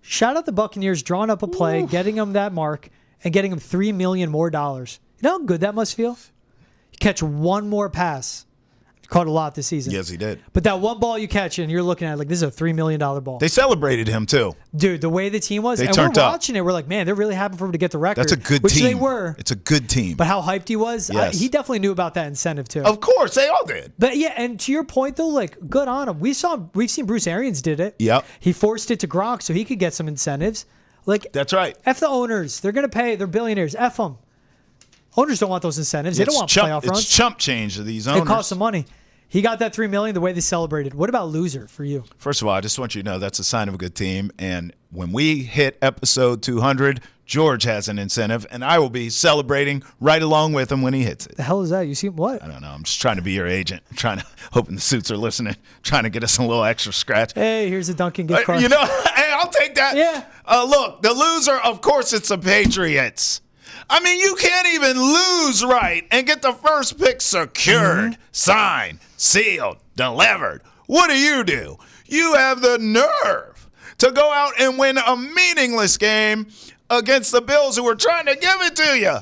Shout out the Buccaneers drawing up a play, getting him that mark, and getting him $3 million more. You know how good that must feel? You catch one more pass. You caught a lot this season. Yes, he did. But that one ball you catch and you're looking at it like, this is a $3 million ball. They celebrated him, too. Dude, the way the team was. They and turned we're up. watching it. We're like, man, they're really happy for him to get the record. That's a good which team. They were. It's a good team. But how hyped he was, Yes. he definitely knew about that incentive, too. Of course, they all did. But yeah, and to your point though, like good on him. We've seen Bruce Arians did it. Yep. He forced it to Gronk so he could get some incentives. Like That's right. F the owners. They're gonna pay. They're billionaires. F them. Owners don't want those incentives. They don't want playoff runs. It's chump change to these owners. It costs some money. He got that $3 million the way they celebrated. What about loser for you? First of all, I just want you to know that's a sign of a good team. And when we hit episode 200, George has an incentive, and I will be celebrating right along with him when he hits it. The hell is that? You see what? I don't know. I'm just trying to be your agent. Hoping the suits are listening, trying to get us a little extra scratch. Hey, here's a Dunkin' gift card. Hey, I'll take that. Yeah. Look, the loser, of course, it's the Patriots. I mean, you can't even lose right and get the first pick secured, signed, sealed, delivered. What do? You have the nerve to go out and win a meaningless game against the Bills who were trying to give it to you.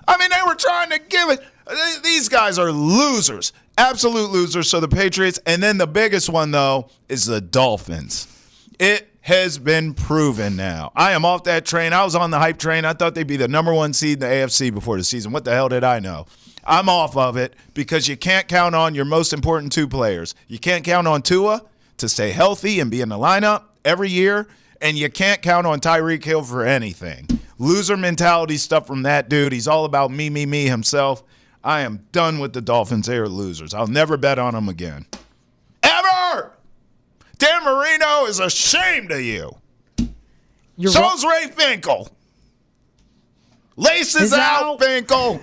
I mean, they were trying to give it. These guys are losers, absolute losers. So the Patriots, and then the biggest one, though, is the Dolphins. It has been proven now. I am off that train. I was on the hype train. I thought they'd be the number 1 seed in the AFC before the season. What the hell did I know? I'm off of it because you can't count on your most important 2 players. You can't count on Tua to stay healthy and be in the lineup every year, and you can't count on Tyreek Hill for anything. Loser mentality stuff from that dude. He's all about me himself. I am done with the Dolphins. They are losers. I'll never bet on them again. Ever! Dan Marino is ashamed of you. So's Ray Finkel. Laces out, Finkel.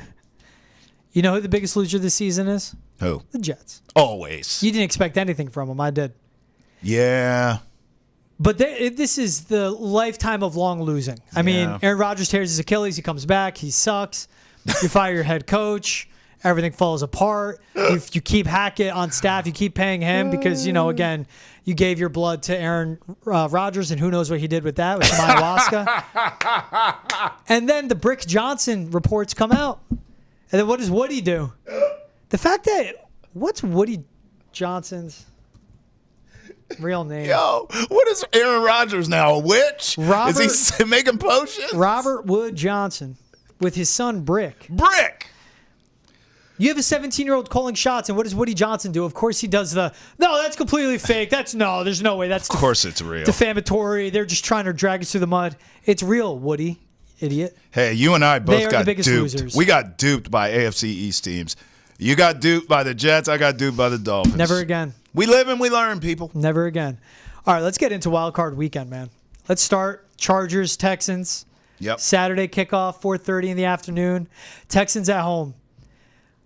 You know who the biggest loser this season is? Who? The Jets. Always. You didn't expect anything from them. I did. Yeah. But this is the lifetime of long losing. I mean, Aaron Rodgers tears his Achilles. He comes back. He sucks. You fire your head coach. Everything falls apart. If you keep Hackett on staff, you keep paying him because, again, you gave your blood to Aaron Rodgers, and who knows what he did with that, with some ayahuasca. And then the Brick Johnson reports come out. And then what does Woody do? The fact that, what's Woody Johnson's real name? Yo, what is Aaron Rodgers now, a witch? Is he making potions? Robert Wood Johnson with his son Brick. You have a 17-year-old calling shots, and what does Woody Johnson do? Of course he does no, that's completely fake. There's no way. Of course it's real. Defamatory. They're just trying to drag us through the mud. It's real, Woody. Idiot. Hey, you and I both got the biggest duped. Losers. We got duped by AFC East teams. You got duped by the Jets. I got duped by the Dolphins. Never again. We live and we learn, people. Never again. All right, let's get into Wild Card Weekend, man. Let's start Chargers, Texans. Yep. Saturday kickoff, 4:30 in the afternoon. Texans at home.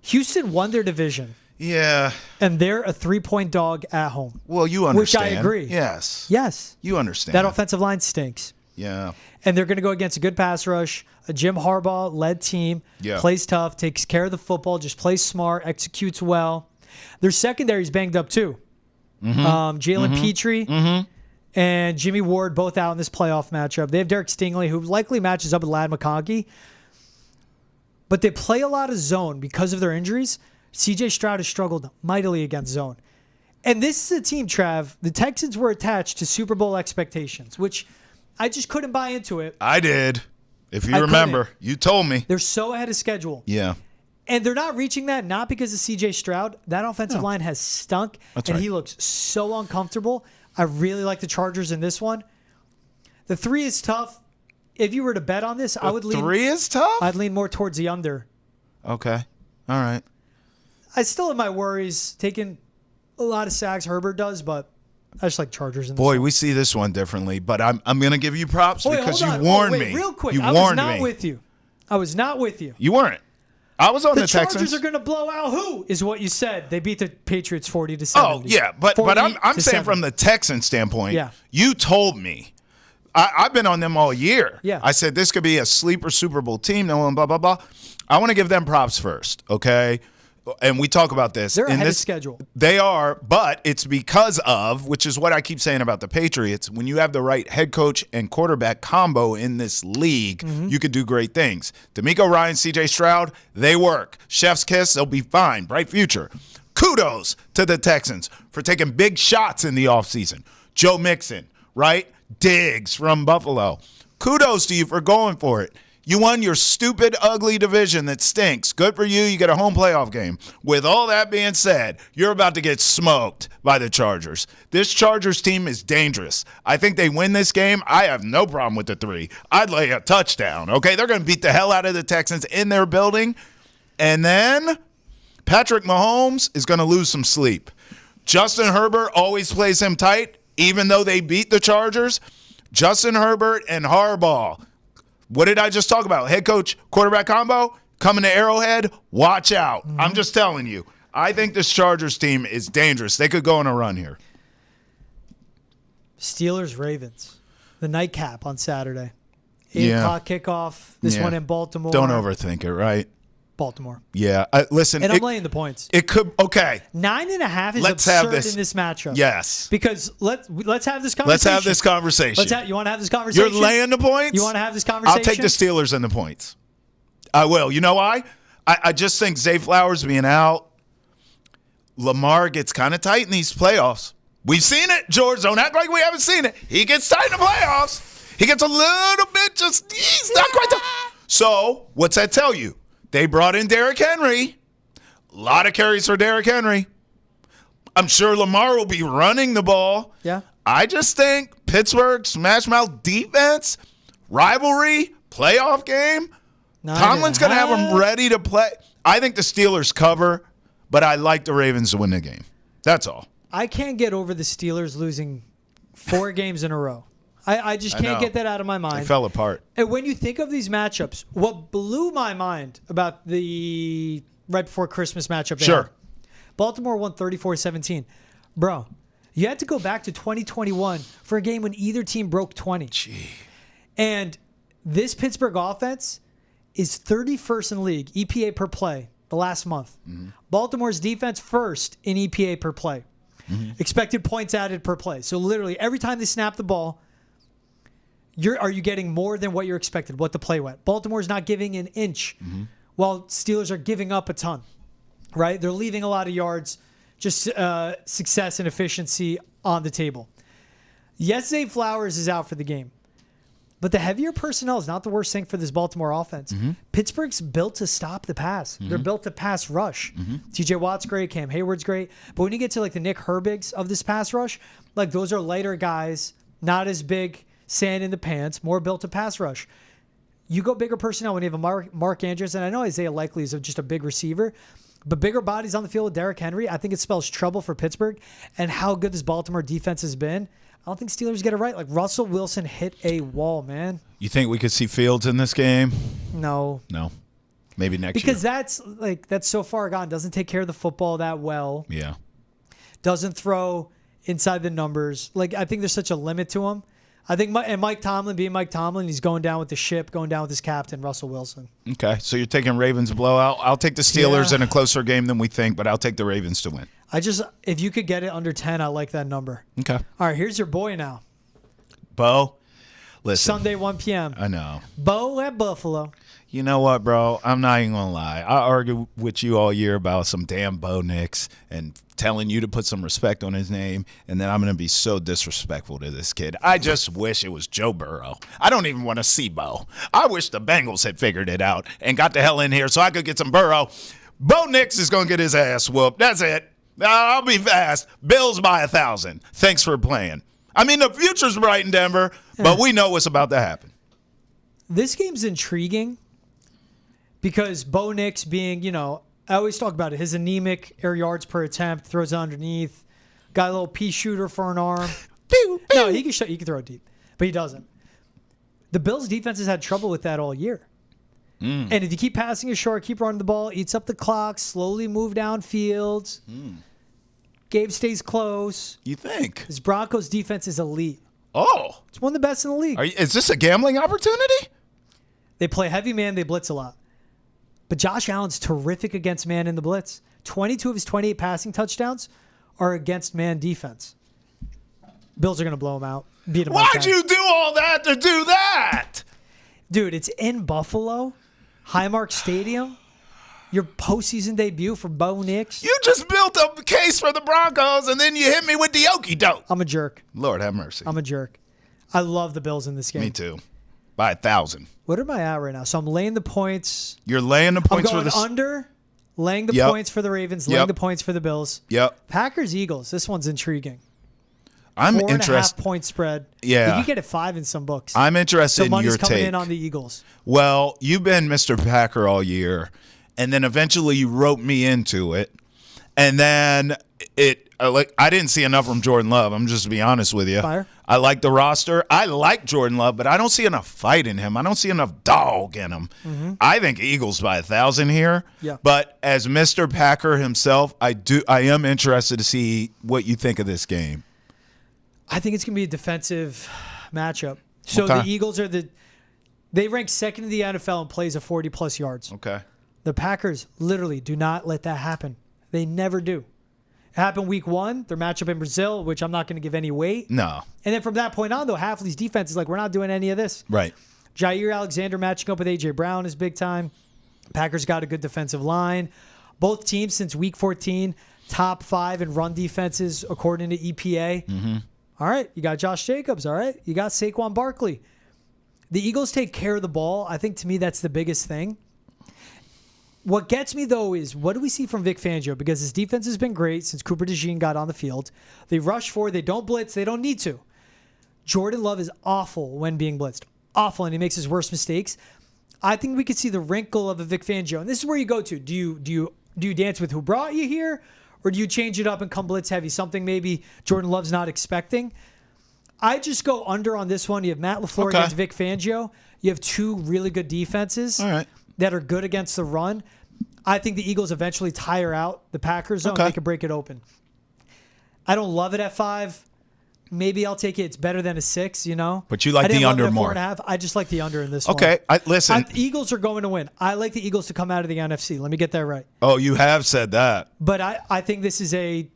Houston won their division. Yeah. And they're a 3-point dog at home. Well, you understand. Which I agree. Yes. You understand. That offensive line stinks. Yeah. And they're going to go against a good pass rush, a Jim Harbaugh-led team, plays tough, takes care of the football, just plays smart, executes well. Their secondary's banged up too. Jalen Petrie and Jimmy Ward both out in this playoff matchup. They have Derek Stingley, who likely matches up with Ladd McConkey. But they play a lot of zone because of their injuries. C.J. Stroud has struggled mightily against zone. And this is a team, Trav, the Texans were attached to Super Bowl expectations, which I just couldn't buy into it. I did. If you remember, you told me. They're so ahead of schedule. Yeah. And they're not reaching that, not because of C.J. Stroud. That offensive line has stunk, he looks so uncomfortable. I really like the Chargers in this one. The 3 is tough. If you were to bet on this, I would lean. 3 is tough? I'd lean more towards the under. Okay. All right. I still have my worries, taking a lot of sacks Herbert does, but I just like Chargers in this Boy, one. we see this one differently, but I'm going to give you props because you hold warned on. me. Real quick, You I warned was not me. with you. I was not with you. You weren't. I was on the Texans. The Chargers are going to blow out who, is what you said. They beat the Patriots 40-70. Oh, yeah, but I'm saying from the Texan standpoint, you told me. I've been on them all year. Yeah. I said this could be a sleeper Super Bowl team, blah, blah, blah, blah. I want to give them props first, okay? And we talk about this. They're ahead of schedule. They are, but it's because of, which is what I keep saying about the Patriots, when you have the right head coach and quarterback combo in this league, you could do great things. D'Amico Ryan, C.J. Stroud, they work. Chef's kiss, they'll be fine. Bright future. Kudos to the Texans for taking big shots in the offseason. Joe Mixon, right? Diggs from Buffalo. Kudos to you for going for it. You won your stupid, ugly division that stinks. Good for you. You get a home playoff game. With all that being said, you're about to get smoked by the Chargers. This Chargers team is dangerous. I think they win this game. I have no problem with the 3. I'd lay a touchdown, okay? They're going to beat the hell out of the Texans in their building. And then Patrick Mahomes is going to lose some sleep. Justin Herbert always plays him tight, even though they beat the Chargers. Justin Herbert and Harbaugh. What did I just talk about? Head coach, quarterback combo, coming to Arrowhead, watch out. I'm just telling you. I think this Chargers team is dangerous. They could go on a run here. Steelers-Ravens. The nightcap on Saturday. 8 o'clock kickoff. This one in Baltimore. Don't overthink it, right? Baltimore. Yeah. Listen. And I'm laying the points. It could. Okay. 9.5 is Let's absurd have this. in this matchup. Yes. Because let's have this conversation. Let's have this conversation. You want to have this conversation? You're laying the points? You want to have this conversation? I'll take the Steelers and the points. I will. You know why? I just think Zay Flowers being out, Lamar gets kind of tight in these playoffs. We've seen it, George. Don't act like we haven't seen it. He gets tight in the playoffs. He gets a little bit he's not quite tight. So, what's that tell you? They brought in Derrick Henry. A lot of carries for Derrick Henry. I'm sure Lamar will be running the ball. Yeah. I just think Pittsburgh smash mouth defense, rivalry, playoff game. Tomlin's going to have them ready to play. I think the Steelers cover, but I like the Ravens to win the game. That's all. I can't get over the Steelers losing 4 games in a row. I just can't get that out of my mind. They fell apart. And when you think of these matchups, what blew my mind about the right before Christmas matchup, Baltimore won 34-17. Bro, you had to go back to 2021 for a game when either team broke 20. Gee. And this Pittsburgh offense is 31st in the league, EPA per play, the last month. Baltimore's defense first in EPA per play. Expected points added per play. So literally every time they snap the ball, are you getting more than what you're expected, what the play went? Baltimore's not giving an inch, while Steelers are giving up a ton, right? They're leaving a lot of yards, just success and efficiency on the table. Yes, Zay Flowers is out for the game, but the heavier personnel is not the worst thing for this Baltimore offense. Pittsburgh's built to stop the pass. They're built to pass rush. TJ Watt's great, Cam Hayward's great, but when you get to like the Nick Herbigs of this pass rush, like those are lighter guys, not as big, sand in the pants, more built to pass rush. You go bigger personnel when you have a Mark Andrews, and I know Isaiah Likely is just a big receiver, but bigger bodies on the field with Derrick Henry, I think it spells trouble for Pittsburgh. And how good this Baltimore defense has been, I don't think Steelers get it right. Like Russell Wilson hit a wall, man. You think we could see Fields in this game? No. Maybe next year. Because that's so far gone. Doesn't take care of the football that well. Yeah. Doesn't throw inside the numbers. Like I think there's such a limit to him. I think Mike Tomlin, being Mike Tomlin, he's going down with the ship, going down with his captain, Russell Wilson. Okay, so you're taking Ravens blowout. I'll take the Steelers in a closer game than we think, but I'll take the Ravens to win. If you could get it under 10, I like that number. Okay. All right, here's your boy now. Bo, listen. Sunday, 1 p.m. I know. Bo at Buffalo. You know what, bro? I'm not even going to lie. I argued with you all year about some damn Bo Nix and telling you to put some respect on his name, and then I'm going to be so disrespectful to this kid. I just wish it was Joe Burrow. I don't even want to see Bo. I wish the Bengals had figured it out and got the hell in here so I could get some Burrow. Bo Nix is going to get his ass whooped. That's it. I'll be fast. Bills by 1,000. Thanks for playing. I mean, the future's bright in Denver, but we know what's about to happen. This game's intriguing because Bo Nix being, I always talk about it, his anemic air yards per attempt, throws it underneath, got a little pea shooter for an arm. No, he can throw it deep, but he doesn't. The Bills' defense has had trouble with that all year. And if you keep passing it short, keep running the ball, eats up the clock, slowly move downfield. Gabe stays close. You think? His Broncos defense is elite. Oh. It's one of the best in the league. Is this a gambling opportunity? They play heavy man. They blitz a lot. But Josh Allen's terrific against man in the blitz. 22 of his 28 passing touchdowns are against man defense. Bills are going to blow him out. Beat him. Why'd you do all that to do that? Dude, it's in Buffalo. Highmark Stadium. Your postseason debut for Bo Nix. You just built up a case for the Broncos, and then you hit me with the okie doke. I'm a jerk. Lord have mercy. I'm a jerk. I love the Bills in this game. Me too. By 1,000. What am I at right now? So I'm laying the points. You're laying the points I'm going for the under, laying the points for the Ravens, laying the points for the Bills. Yep. Packers Eagles. This one's intriguing. I'm 4.5 interested. point spread. Yeah. You can get it 5 in some books. I'm interested so in money's your coming take. in on the Eagles. Well, you've been Mr. Packer all year, and then eventually you roped me into it, and then I didn't see enough from Jordan Love. I'm just to be honest with you. Fire. I like the roster. I like Jordan Love, but I don't see enough fight in him. I don't see enough dog in him. I think Eagles by 1,000 here. Yeah. But as Mr. Packer himself, I am interested to see what you think of this game. I think it's going to be a defensive matchup. So the Eagles they rank second in the NFL in plays of 40-plus yards. Okay. The Packers literally do not let that happen. They never do. It happened week 1, their matchup in Brazil, which I'm not going to give any weight. No. And then from that point on, though, half of these defenses we're not doing any of this. Right. Jair Alexander matching up with A.J. Brown is big time. Packers got a good defensive line. Both teams since week 14, top 5 in run defenses according to EPA. All right, you got Josh Jacobs. All right, you got Saquon Barkley. The Eagles take care of the ball. I think to me that's the biggest thing. What gets me, though, is what do we see from Vic Fangio? Because his defense has been great since Cooper DeJean got on the field. They rush forward. They don't blitz. They don't need to. Jordan Love is awful when being blitzed. Awful, and he makes his worst mistakes. I think we could see the wrinkle of a Vic Fangio. And this is where you go to. Do you dance with who brought you here? Or do you change it up and come blitz heavy? Something maybe Jordan Love's not expecting. I just go under on this one. You have Matt LaFleur against Vic Fangio. You have 2 really good defenses that are good against the run. I think the Eagles eventually tire out the Packers, though, and they can break it open. I don't love it at 5. Maybe I'll take it. It's better than a 6, But you like the under more. 4.5. I just like the under in this one. Okay, listen. The Eagles are going to win. I like the Eagles to come out of the NFC. Let me get that right. Oh, you have said that. But I think this is a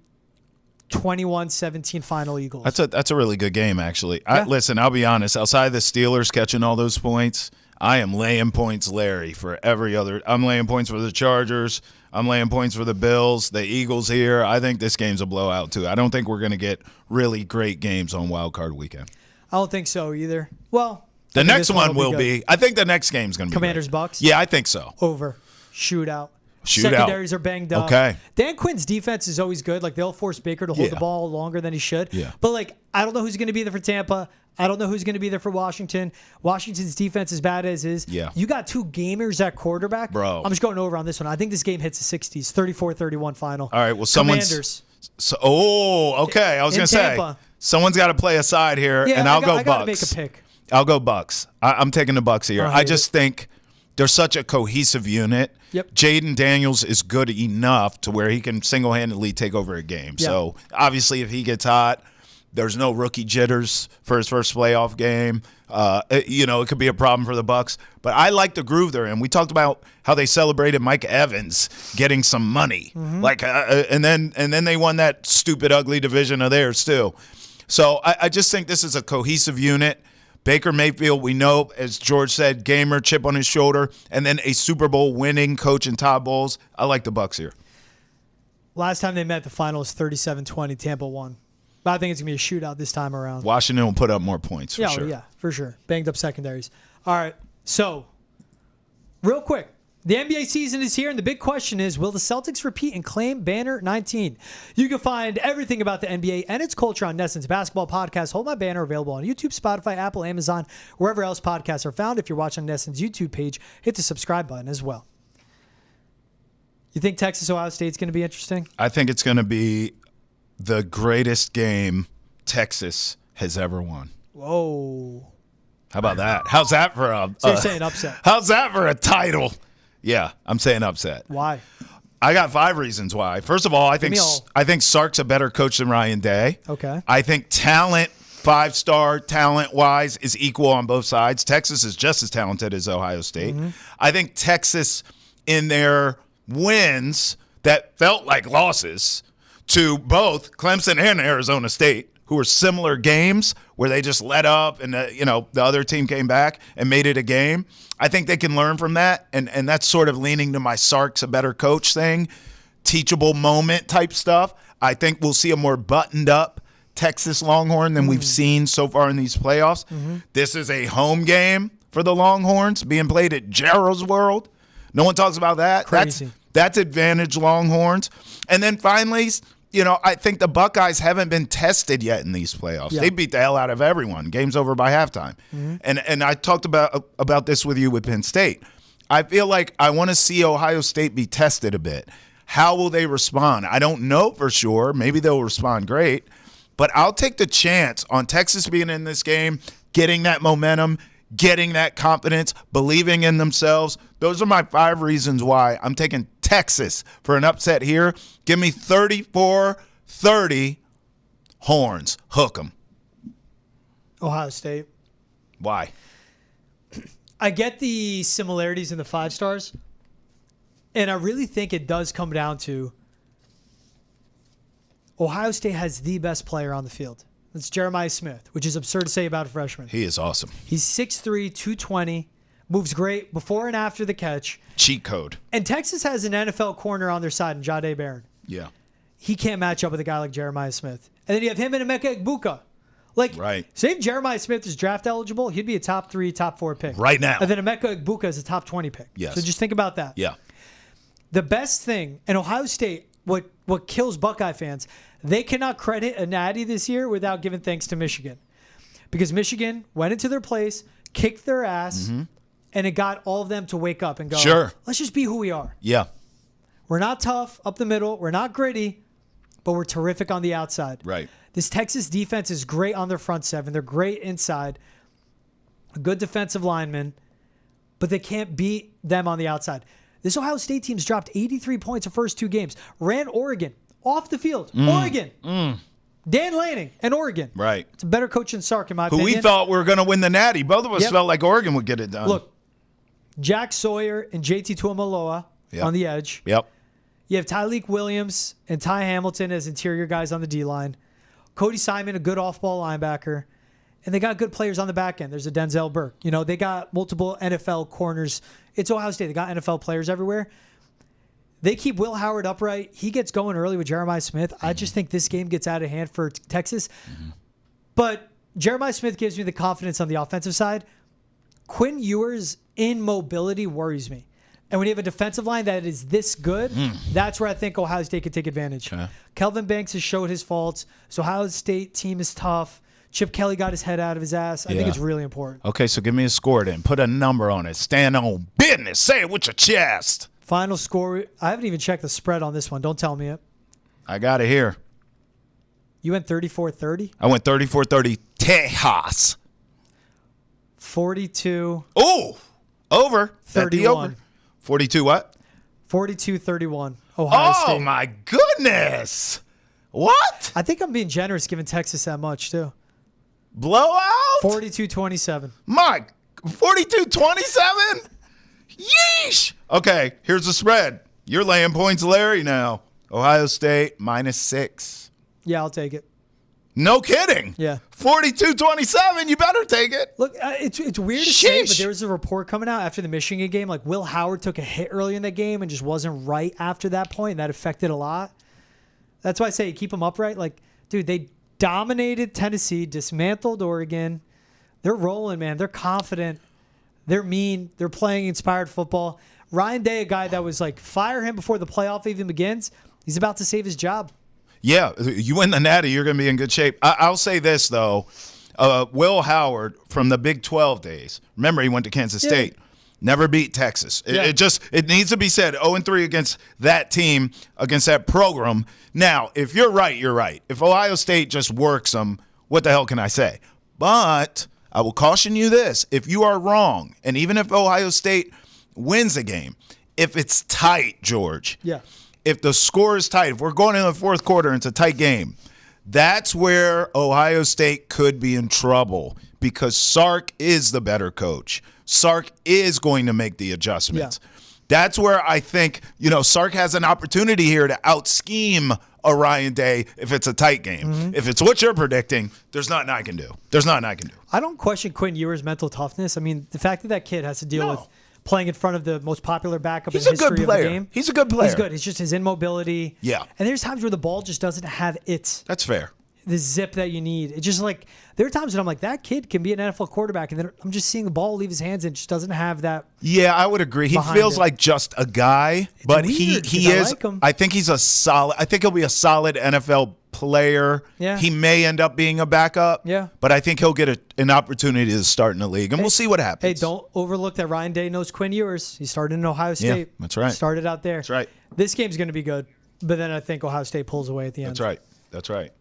21-17 final Eagles. That's a really good game, actually. Yeah. Listen, I'll be honest. Outside of the Steelers catching all those points, I am laying points, Larry, for every other. I'm laying points for the Chargers. I'm laying points for the Bills, the Eagles here. I think this game's a blowout, too. I don't think we're going to get really great games on Wild Card Weekend. I don't think so either. Well, the next one will be. I think the next game's going to be Commanders Bucks. Yeah, I think so. Over. Shootout. Secondaries are banged up. Okay. Dan Quinn's defense is always good. They'll force Baker to hold the ball longer than he should. Yeah. But I don't know who's going to be there for Tampa. I don't know who's going to be there for Washington. Washington's defense is bad as is. Yeah. You got 2 gamers at quarterback. Bro. I'm just going over on this one. I think this game hits the 60s. 34-31 final. All right. Well, Commanders. Okay. I was going to say, someone's got to play a side here, and I'll go Bucks. I got to make a pick. I'll go Bucks. I'm taking the Bucks here. I just think they're such a cohesive unit. Yep. Jaden Daniels is good enough to where he can single-handedly take over a game. Yep. So, obviously, if he gets hot, there's no rookie jitters for his first playoff game. It could be a problem for the Bucks. But I like the groove they're in. We talked about how they celebrated Mike Evans getting some money. And then they won that stupid, ugly division of theirs, too. So, I just think this is a cohesive unit. Baker Mayfield, we know, as George said, gamer, chip on his shoulder, and then a Super Bowl winning coach in Todd Bowles. I like the Bucs here. Last time they met, the final was 37-20. Tampa won. But I think it's going to be a shootout this time around. Washington will put up more points for sure. Yeah, for sure. Banged up secondaries. All right, so real quick. The NBA season is here, and the big question is, will the Celtics repeat and claim banner 19? You can find everything about the NBA and its culture on Nesson's Basketball Podcast. Hold My Banner, available on YouTube, Spotify, Apple, Amazon, wherever else podcasts are found. If you're watching Nesson's YouTube page, hit the subscribe button as well. You think Texas-Ohio State's going to be interesting? I think it's going to be the greatest game Texas has ever won. Whoa. How about that? How's that for a... So you're saying upset. How's that for a title? Yeah, I'm saying upset. Why? I got 5 reasons why. First of all, I think Sark's a better coach than Ryan Day. Okay. I think talent, 5-star talent-wise, is equal on both sides. Texas is just as talented as Ohio State. Mm-hmm. I think Texas, in their wins that felt like losses to both Clemson and Arizona State, who were similar games where they just let up and the other team came back and made it a game. I think they can learn from that, and that's sort of leaning to my Sark's a better coach thing, teachable moment type stuff. I think we'll see a more buttoned up Texas Longhorn than we've seen so far in these playoffs. Mm-hmm. This is a home game for the Longhorns being played at Gerald's World. No one talks about that. Crazy. That's advantage Longhorns. And then finally, I think the Buckeyes haven't been tested yet in these playoffs. Yeah. They beat the hell out of everyone. Game's over by halftime. Mm-hmm. And I talked about this with you with Penn State. I feel like I want to see Ohio State be tested a bit. How will they respond? I don't know for sure. Maybe they'll respond great. But I'll take the chance on Texas being in this game, getting that momentum, getting that confidence, believing in themselves. Those are my 5 reasons why I'm taking Texas for an upset here. Give me 34-30 Horns. Hook them. Ohio State. Why? I get the similarities in the 5 stars, and I really think it does come down to Ohio State has the best player on the field. It's Jeremiah Smith, which is absurd to say about a freshman. He is awesome. He's 6'3", 220, moves great before and after the catch. Cheat code. And Texas has an NFL corner on their side in Jahdae Barron. Yeah. He can't match up with a guy like Jeremiah Smith. And then you have him and Emeka Egbuka. Right. Say if Jeremiah Smith is draft eligible, he'd be a top 3, top 4 pick. Right now. And then Emeka Egbuka is a top 20 pick. Yes. So just think about that. Yeah. The best thing, and Ohio State, what kills Buckeye fans, they cannot credit a natty this year without giving thanks to Michigan. Because Michigan went into their place, kicked their ass, and it got all of them to wake up and go, sure, let's just be who we are. Yeah. We're not tough up the middle. We're not gritty, but we're terrific on the outside. Right. This Texas defense is great on their front 7. They're great inside. A good defensive lineman, but they can't beat them on the outside. This Ohio State team's dropped 83 points the first 2 games. Ran Oregon off the field. Oregon. Dan Lanning and Oregon. Right. It's a better coach than Sark, in my opinion. Who we thought were going to win the Natty. Both of us felt like Oregon would get it done. Look, Jack Sawyer and JT Tuimoloau on the edge. Yep. You have Tyleik Williams and Ty Hamilton as interior guys on the D-line. Cody Simon, a good off-ball linebacker. And they got good players on the back end. There's a Denzel Burke. They got multiple NFL corners. It's Ohio State. They got NFL players everywhere. They keep Will Howard upright. He gets going early with Jeremiah Smith. I just think this game gets out of hand for Texas. But Jeremiah Smith gives me the confidence on the offensive side. Quinn Ewers' immobility worries me. And when you have a defensive line that is this good, that's where I think Ohio State could take advantage. Okay. Kelvin Banks has showed his faults. So Ohio State team is tough. Chip Kelly got his head out of his ass. I think it's really important. Okay, so give me a score then. Put a number on it. Stand on business. Say it with your chest. Final score. I haven't even checked the spread on this one. Don't tell me it. I got it here. You went 34-30? I went 34-30 Tejas. 42. Oh, over. 31. 42 what? 42-31. Ohio State. Oh, my goodness. What? I think I'm being generous giving Texas that much, too. Blowout? 42-27. Mike, 42-27? Yeesh. Okay, here's the spread. You're laying points, Larry, now. Ohio State -6. Yeah, I'll take it. No kidding. Yeah. 42-27. You better take it. Look, it's weird to say, but there was a report coming out after the Michigan game. Like, Will Howard took a hit early in the game and just wasn't right after that point, and that affected a lot. That's why I say keep them upright. Like, dude, they dominated Tennessee, dismantled Oregon. They're rolling, man. They're confident. They're mean. They're playing inspired football. Ryan Day, a guy that was like, fire him before the playoff even begins. He's about to save his job. Yeah, you win the Natty, you're going to be in good shape. I'll say this, though. Will Howard from the Big 12 days, remember he went to Kansas State, never beat Texas. It needs to be said, 0-3 against that team, against that program. Now, if you're right, you're right. If Ohio State just works them, what the hell can I say? But I will caution you this. If you are wrong, and even if Ohio State wins a game, if it's tight, George, if the score is tight, if we're going into the fourth quarter and it's a tight game, that's where Ohio State could be in trouble because Sark is the better coach. Sark is going to make the adjustments. That's where I think, Sark has an opportunity here to out-scheme a Ryan Day if it's a tight game. If it's what you're predicting, there's nothing I can do. I don't question Quinn Ewers' mental toughness. I mean, the fact that kid has to deal with playing in front of the most popular backup in history of the game. He's a good player. He's good. It's just his immobility. Yeah. And there's times where the ball just doesn't have That's fair. the zip that you need. It's just like, there are times when I'm like, that kid can be an NFL quarterback, and then I'm just seeing the ball leave his hands and just doesn't have that. Yeah, I would agree. He feels like just a guy, but he is. Like him. I think he's a solid. I think he'll be a solid NFL player. Yeah. He may end up being a backup. Yeah. But I think he'll get an opportunity to start in the league, and we'll see what happens. Hey, don't overlook that Ryan Day knows Quinn Ewers. He started in Ohio State. Yeah, that's right. Started out there. That's right. This game's going to be good, but then I think Ohio State pulls away at the end. That's right.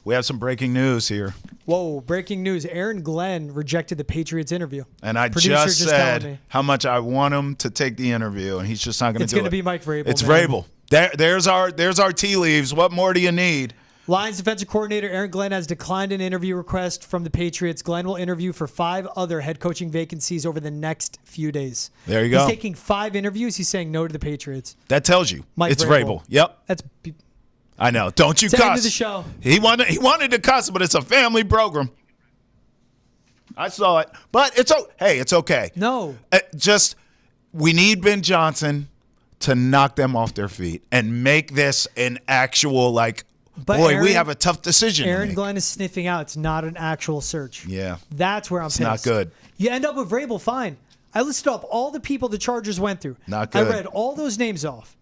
We have some breaking news here. Whoa, breaking news. Aaron Glenn rejected the Patriots interview. And I just said how much I want him to take the interview, and he's just not going to do it. It's going to be Mike Vrabel. It's Vrabel. There's our tea leaves. What more do you need? Lions defensive coordinator Aaron Glenn has declined an interview request from the Patriots. Glenn will interview for 5 other head coaching vacancies over the next few days. There you go. He's taking 5 interviews. He's saying no to the Patriots. That tells you. It's Vrabel. Yep. I know. Don't you it's cuss. End of the show. He wanted to cuss, but it's a family program. I saw it. But it's okay. No. We need Ben Johnson to knock them off their feet and make this an actual, we have a tough decision to make. Aaron Glenn is sniffing out. It's not an actual search. Yeah. That's where I'm pissed. It's not good. You end up with Vrabel, fine. I listed off all the people the Chargers went through. Not good. I read all those names off.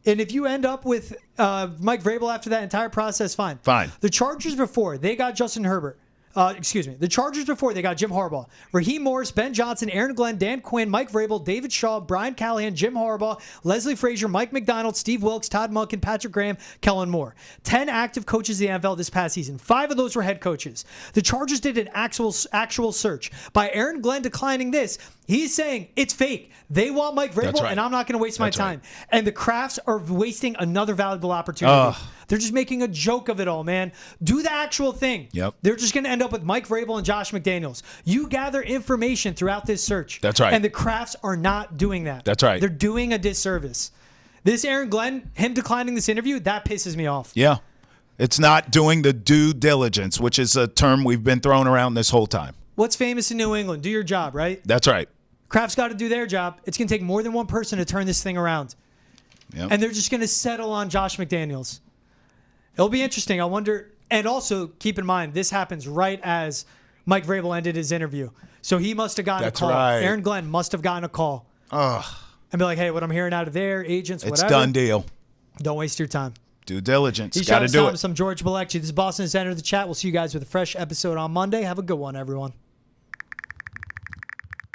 And if you end up with Mike Vrabel after that entire process, fine. Fine. The Chargers before, they got Justin Herbert. The Chargers before, they got Jim Harbaugh. Raheem Morris, Ben Johnson, Aaron Glenn, Dan Quinn, Mike Vrabel, David Shaw, Brian Callahan, Jim Harbaugh, Leslie Frazier, Mike McDonald, Steve Wilkes, Todd Monken, Patrick Graham, Kellen Moore. 10 active coaches in the NFL this past season. 5 of those were head coaches. The Chargers did an actual search. By Aaron Glenn declining this, he's saying it's fake. They want Mike Vrabel, and I'm not going to waste my time. Right. And the Crafts are wasting another valuable opportunity. They're just making a joke of it all, man. Do the actual thing. Yep. They're just going to end up with Mike Vrabel and Josh McDaniels. You gather information throughout this search. That's right. And the Crafts are not doing that. That's right. They're doing a disservice. This Aaron Glenn, him declining this interview, that pisses me off. Yeah. It's not doing the due diligence, which is a term we've been throwing around this whole time. What's famous in New England? Do your job, right? That's right. Kraft's got to do their job. It's going to take more than one person to turn this thing around. Yep. And they're just going to settle on Josh McDaniels. It'll be interesting. I wonder. And also, keep in mind, this happens right as Mike Vrabel ended his interview. So he must have gotten a call. Right. Aaron Glenn must have gotten a call. And be like, hey, what I'm hearing out of their agents, whatever. It's done deal. Don't waste your time. Due diligence. Got to do it. Thomas and George Balekji. This is Boston Center of the Chat. We'll see you guys with a fresh episode on Monday. Have a good one, everyone.